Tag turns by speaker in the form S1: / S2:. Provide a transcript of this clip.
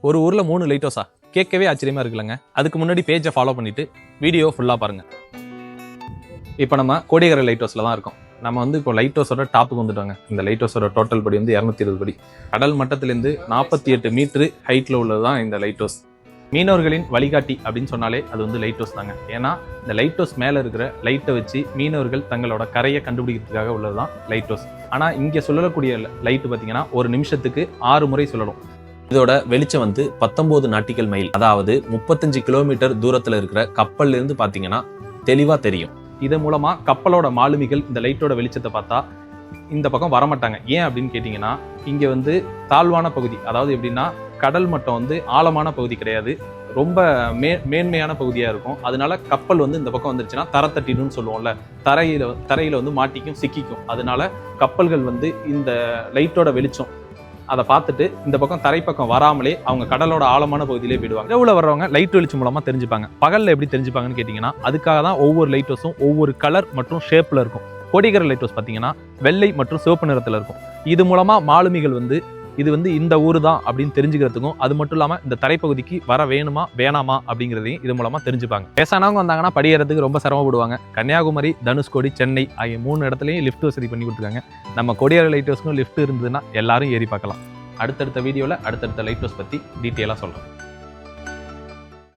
S1: ஒரு ஊர்ல 3 லைட் ஹவுஸா? கேட்கவே ஆச்சரியமா இருக்குல்லங்க. அதுக்கு முன்னாடி பேஜை ஃபாலோ பண்ணிட்டு வீடியோ ஃபுல்லா பாருங்க. இப்போ நம்ம கோடியக்கரை லைட் ஹவுஸ்ல தான் இருக்கோம். நம்ம இப்போ லைட் ஹவுஸோட டாப்புக்கு வந்துட்டாங்க. இந்த லைட் ஹவுஸோட டோட்டல் படி 220 படி. கடல் மட்டத்திலிருந்து 48 மீட்டர் ஹைட்ல உள்ளதுதான் இந்த லைட் ஹவுஸ். மீனவர்களின் வழிகாட்டி அப்படின்னு சொன்னாலே அது லைட் ஹவுஸ் தாங்க. ஏன்னா இந்த லைட் ஹவுஸ் மேல இருக்கிற லைட்டை வச்சு மீனவர்கள் தங்களோட கரையை கண்டுபிடிக்கிறதுக்காக உள்ளதுதான் லைட் ஹவுஸ். ஆனா இங்க சொல்லக்கூடிய லைட் பாத்தீங்கன்னா ஒரு நிமிஷத்துக்கு 6 முறை சொல்லணும். இதோட வெளிச்சம் 19 நாட்டிக்கல் மைல், அதாவது 35 கிலோமீட்டர் தூரத்துல இருக்கிற கப்பல்ல இருந்து பாத்தீங்கன்னா தெளிவா தெரியும். இதன் மூலமா கப்பலோட மாலுமிகள் இந்த லைட்டோட வெளிச்சத்தை பார்த்தா இந்த பக்கம் வரமாட்டாங்க. ஏன் அப்படின்னு கேட்டீங்கன்னா இங்க தாழ்வான பகுதி, அதாவது எப்படின்னா கடல் மட்டம் ஆழமான பகுதி கிடையாது, ரொம்ப மேன்மையான பகுதியா இருக்கும். அதனால கப்பல் இந்த பக்கம் வந்துருச்சுன்னா தரை தட்டிடுன்னு சொல்லுவோம்ல, தரையில மாட்டிக்கும், சிக்கிக்கும். அதனால கப்பல்கள் இந்த லைட்டோட வெளிச்சம் அதை பார்த்துட்டு இந்த பக்கம் தரை பக்கம் வராமலே அவங்க கடலோட ஆழமான பகுதியிலே போயிடுவாங்க. இரவுல வர்றவங்க லைட் வெளிச்சம் மூலமா தெரிஞ்சுப்பாங்க. பகல்ல எப்படி தெரிஞ்சுப்பாங்கன்னு கேட்டீங்கன்னா அதுக்காக தான் ஒவ்வொரு லைட் ஹவுஸும் ஒவ்வொரு கலர் மற்றும் ஷேப்ல இருக்கும். கோடியக்கரை லைட் ஹவுஸ் பார்த்தீங்கன்னா வெள்ளை மற்றும் சிவப்பு நிறத்துல இருக்கும். இது மூலமா மாலுமிகள் இது இந்த ஊரு தான் அப்படின்னு தெரிஞ்சுக்கிறதுக்கும், அது மட்டும் இல்லாமல் இந்த தரைப்பகுதிக்கு வர வேணுமா வேணாமா அப்படிங்கிறதையும் இது மூலமா தெரிஞ்சுப்பாங்க. வயசானவங்க வந்தாங்கன்னா படியேறதுக்கு ரொம்ப சிரமப்படுவாங்க. கன்னியாகுமரி, தனுஷ்கோடி, சென்னை ஆகிய 3 இடத்துலையும் லிஃப்ட் வசதி பண்ணி கொடுத்துருக்காங்க. நம்ம கோடியக்கரை லைட் ஹவுஸ்க்கும் லிஃப்ட் இருந்ததுன்னா எல்லாரும் ஏறி பார்க்கலாம். அடுத்தடுத்த வீடியோவில் அடுத்தடுத்த லைட் ஹவுஸ் பற்றி டீட்டெயிலாக சொல்கிறேன்.